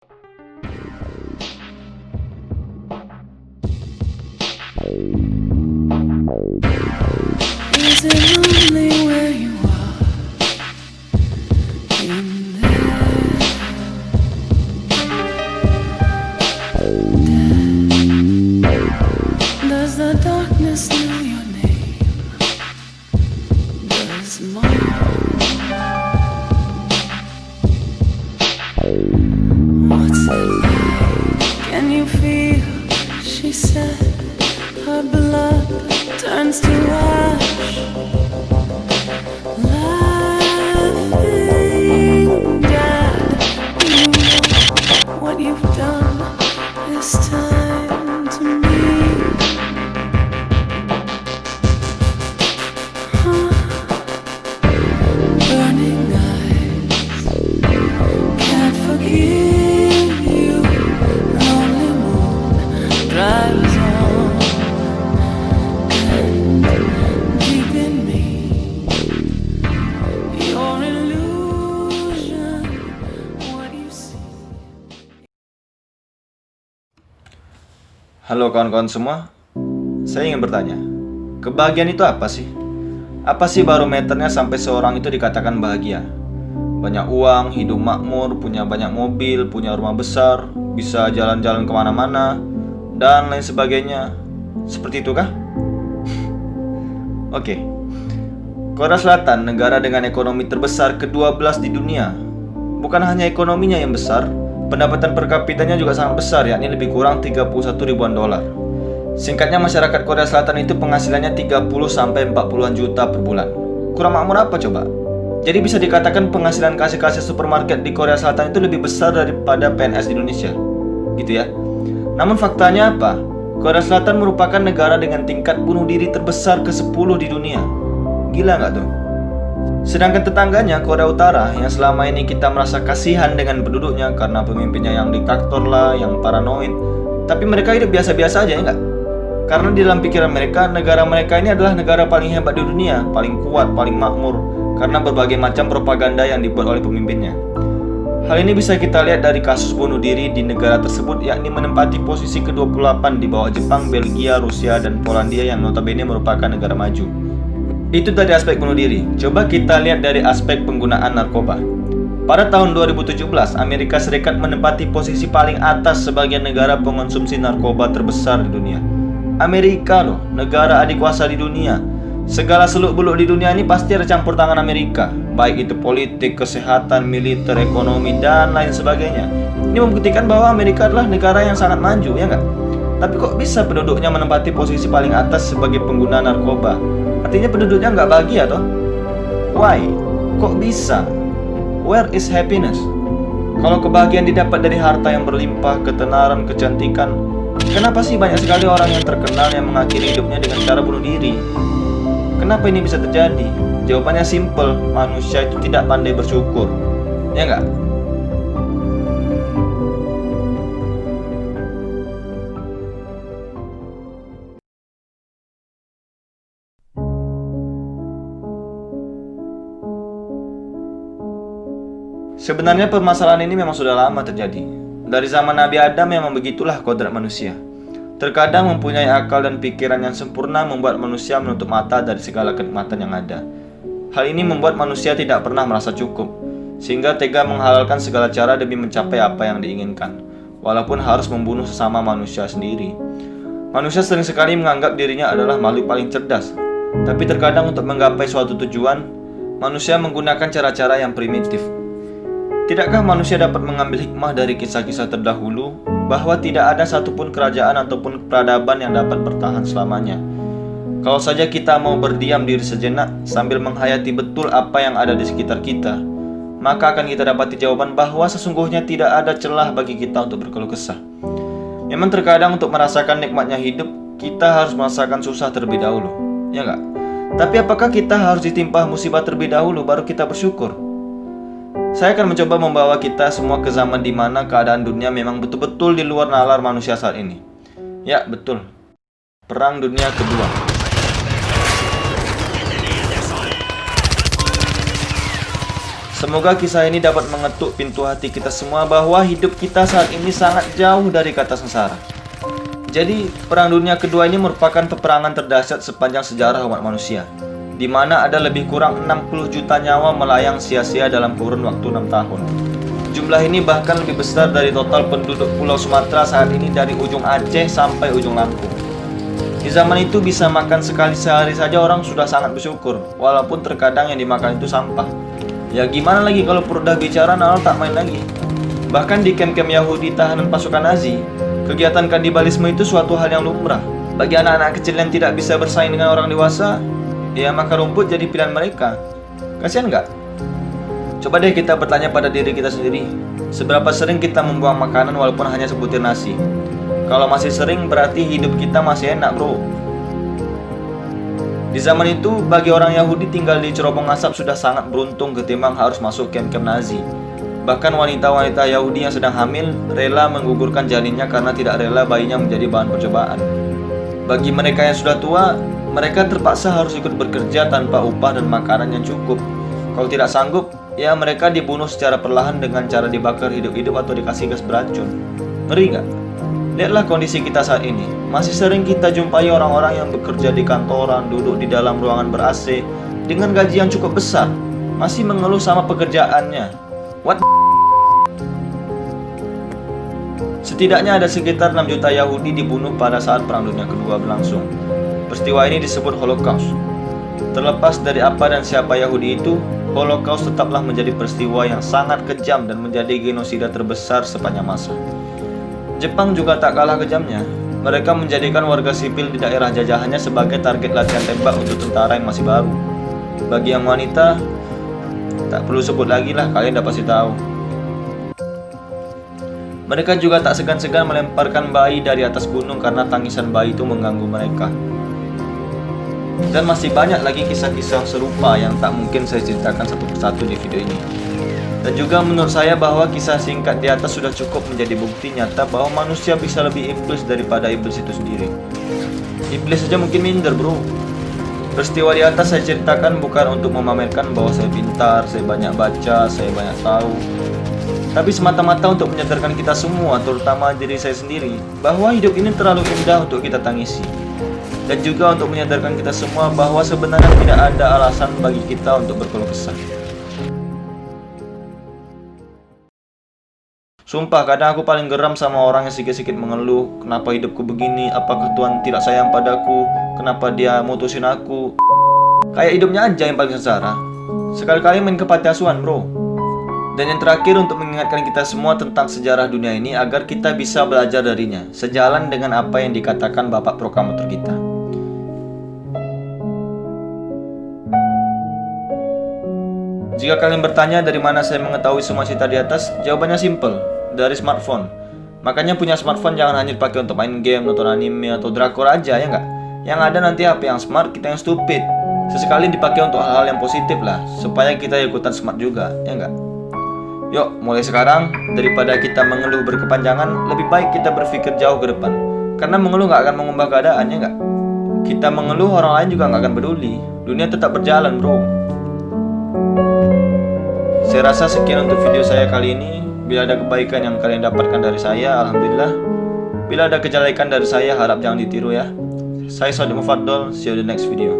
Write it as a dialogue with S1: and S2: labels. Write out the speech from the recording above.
S1: Is it lonely where you are in there? Does the darkness know your name? Does mine? What's it like? Can you feel? She said her blood turns to ash. Laughing, Dad, you know what you've done this time to me. Burning eyes, can't forgive you. Lonely moon drives on, and deep in me, your illusion, what you see.
S2: Halo kawan-kawan semua, saya ingin bertanya, kebahagiaan itu apa sih? Apa sih barometernya sampai seorang itu dikatakan bahagia? Banyak uang, hidup makmur, punya banyak mobil, punya rumah besar, bisa jalan-jalan kemana-mana, dan lain sebagainya. Seperti itu kah? Oke. Korea Selatan, negara dengan ekonomi terbesar ke-12 di dunia. Bukan hanya ekonominya yang besar, pendapatan per kapitanya juga sangat besar, yakni lebih kurang 31 ribuan dolar. Singkatnya, masyarakat Korea Selatan itu penghasilannya 30-40 juta per bulan. Kurang makmur apa coba? Jadi bisa dikatakan penghasilan kasir-kasir supermarket di Korea Selatan itu lebih besar daripada PNS di Indonesia. Gitu ya. Namun faktanya apa? Korea Selatan merupakan negara dengan tingkat bunuh diri terbesar ke-10 di dunia. Gila nggak tuh? Sedangkan tetangganya, Korea Utara, yang selama ini kita merasa kasihan dengan penduduknya karena pemimpinnya yang diktator lah, yang paranoid, tapi mereka hidup biasa-biasa aja ya nggak? Karena di dalam pikiran mereka, negara mereka ini adalah negara paling hebat di dunia, paling kuat, paling makmur, karena berbagai macam propaganda yang dibuat oleh pemimpinnya. Hal ini bisa kita lihat dari kasus bunuh diri di negara tersebut, yakni menempati posisi ke-28 di bawah Jepang, Belgia, Rusia, dan Polandia yang notabene merupakan negara maju. Itu dari aspek bunuh diri. Coba kita lihat dari aspek penggunaan narkoba. Pada tahun 2017, Amerika Serikat menempati posisi paling atas sebagai negara pengonsumsi narkoba terbesar di dunia. Amerika loh, negara adikuasa di dunia. Segala seluk-beluk di dunia ini pasti ada campur tangan Amerika, baik itu politik, kesehatan, militer, ekonomi, dan lain sebagainya. Ini membuktikan bahwa Amerika adalah negara yang sangat maju, ya nggak? Tapi kok bisa penduduknya menempati posisi paling atas sebagai pengguna narkoba? Artinya penduduknya nggak bahagia toh? Why? Kok bisa? Where is happiness? Kalau kebahagiaan didapat dari harta yang berlimpah, ketenaran, kecantikan, kenapa sih banyak sekali orang yang terkenal yang mengakhiri hidupnya dengan cara bunuh diri? Kenapa ini bisa terjadi? Jawabannya simple, manusia itu tidak pandai bersyukur. Ya nggak? Sebenarnya permasalahan ini memang sudah lama terjadi. Dari zaman Nabi Adam memang begitulah kodrat manusia. Terkadang mempunyai akal dan pikiran yang sempurna membuat manusia menutup mata dari segala kenikmatan yang ada. Hal ini membuat manusia tidak pernah merasa cukup, sehingga tega menghalalkan segala cara demi mencapai apa yang diinginkan, walaupun harus membunuh sesama manusia sendiri. Manusia sering sekali menganggap dirinya adalah makhluk paling cerdas, tapi terkadang untuk menggapai suatu tujuan, manusia menggunakan cara-cara yang primitif. Tidakkah manusia dapat mengambil hikmah dari kisah-kisah terdahulu bahwa tidak ada satupun kerajaan ataupun peradaban yang dapat bertahan selamanya? Kalau saja kita mau berdiam diri sejenak sambil menghayati betul apa yang ada di sekitar kita, maka akan kita dapati jawaban bahwa sesungguhnya tidak ada celah bagi kita untuk berkeluh kesah. Memang terkadang untuk merasakan nikmatnya hidup, kita harus merasakan susah terlebih dahulu, ya nggak? Tapi apakah kita harus ditimpa musibah terlebih dahulu baru kita bersyukur? Saya akan mencoba membawa kita semua ke zaman di mana keadaan dunia memang betul-betul di luar nalar manusia saat ini. Ya, betul. Perang Dunia Kedua. Semoga kisah ini dapat mengetuk pintu hati kita semua bahwa hidup kita saat ini sangat jauh dari kata sengsara. Jadi, Perang Dunia Kedua ini merupakan peperangan terdahsyat sepanjang sejarah umat manusia, di mana ada lebih kurang 60 juta nyawa melayang sia-sia dalam kurun waktu 6 tahun. Jumlah ini bahkan lebih besar dari total penduduk Pulau Sumatera saat ini dari ujung Aceh sampai ujung Lampung. Di zaman itu bisa makan sekali sehari saja orang sudah sangat bersyukur, walaupun terkadang yang dimakan itu sampah. Ya gimana lagi kalau perut dah bicara, nalal tak main lagi. Bahkan di kem-kem Yahudi tahanan pasukan Nazi, kegiatan kanibalisme itu suatu hal yang lumrah. Bagi anak-anak kecil yang tidak bisa bersaing dengan orang dewasa, ya maka rumput jadi pilihan mereka. Kasian nggak? Coba deh kita bertanya pada diri kita sendiri, seberapa sering kita membuang makanan walaupun hanya sebutir nasi? Kalau masih sering, berarti hidup kita masih enak, bro. Di zaman itu, bagi orang Yahudi tinggal di cerobong asap sudah sangat beruntung ketimbang harus masuk kem-kem Nazi. Bahkan wanita-wanita Yahudi yang sedang hamil rela menggugurkan janinnya karena tidak rela bayinya menjadi bahan percobaan. Bagi mereka yang sudah tua, mereka terpaksa harus ikut bekerja tanpa upah dan makanan yang cukup. Kalau tidak sanggup, ya mereka dibunuh secara perlahan dengan cara dibakar hidup-hidup atau dikasih gas beracun. Ngeri nggak? Lihatlah kondisi kita saat ini. Masih sering kita jumpai orang-orang yang bekerja di kantoran, duduk di dalam ruangan ber-AC dengan gaji yang cukup besar, masih mengeluh sama pekerjaannya. What? Setidaknya ada sekitar 6 juta Yahudi dibunuh pada saat Perang Dunia Kedua berlangsung. Peristiwa ini disebut Holocaust. Terlepas dari apa dan siapa Yahudi itu, Holocaust tetaplah menjadi peristiwa yang sangat kejam dan menjadi genosida terbesar sepanjang masa. Jepang juga tak kalah kejamnya. Mereka menjadikan warga sipil di daerah jajahannya sebagai target latihan tembak untuk tentara yang masih baru. Bagi yang wanita, tak perlu sebut lagi lah, kalian dah pasti tahu. Mereka juga tak segan-segan melemparkan bayi dari atas gunung karena tangisan bayi itu mengganggu mereka. Dan masih banyak lagi kisah-kisah serupa yang tak mungkin saya ceritakan satu persatu di video ini. Dan juga menurut saya bahwa kisah singkat di atas sudah cukup menjadi bukti nyata bahwa manusia bisa lebih iblis daripada iblis itu sendiri. Iblis saja mungkin minder, bro. Peristiwa di atas saya ceritakan bukan untuk memamerkan bahwa saya pintar, saya banyak baca, saya banyak tahu, tapi semata-mata untuk menyadarkan kita semua, terutama diri saya sendiri, bahwa hidup ini terlalu indah untuk kita tangisi. Dan juga untuk menyadarkan kita semua bahwa sebenarnya tidak ada alasan bagi kita untuk berkeluh kesah. Sumpah, kadang aku paling geram sama orang yang sikit-sikit mengeluh, kenapa hidupku begini, apakah Tuhan tidak sayang padaku, kenapa dia mutusin aku. Kayak hidupnya aja yang paling sengsara. Sekali-kali main ke panti asuhan, bro. Dan yang terakhir, untuk mengingatkan kita semua tentang sejarah dunia ini agar kita bisa belajar darinya, sejalan dengan apa yang dikatakan Bapak Proklamator kita. Jika kalian bertanya dari mana saya mengetahui semua cerita di atas, jawabannya simple, dari smartphone. Makanya punya smartphone jangan hanya dipakai untuk main game, nonton anime, atau drakor aja, ya nggak? Yang ada nanti HP yang smart, kita yang stupid. Sesekali dipakai untuk hal-hal yang positif lah, supaya kita ikutan smart juga, ya nggak? Yuk, mulai sekarang, daripada kita mengeluh berkepanjangan, lebih baik kita berpikir jauh ke depan. Karena mengeluh nggak akan mengubah keadaan, ya nggak? Kita mengeluh, orang lain juga nggak akan peduli. Dunia tetap berjalan, bro. Saya rasa sekian untuk video saya kali ini. Bila ada kebaikan yang kalian dapatkan dari saya, alhamdulillah. Bila ada kejelekan dari saya, harap jangan ditiru ya. Saya Sodiq Mufaddal, see you in the next video.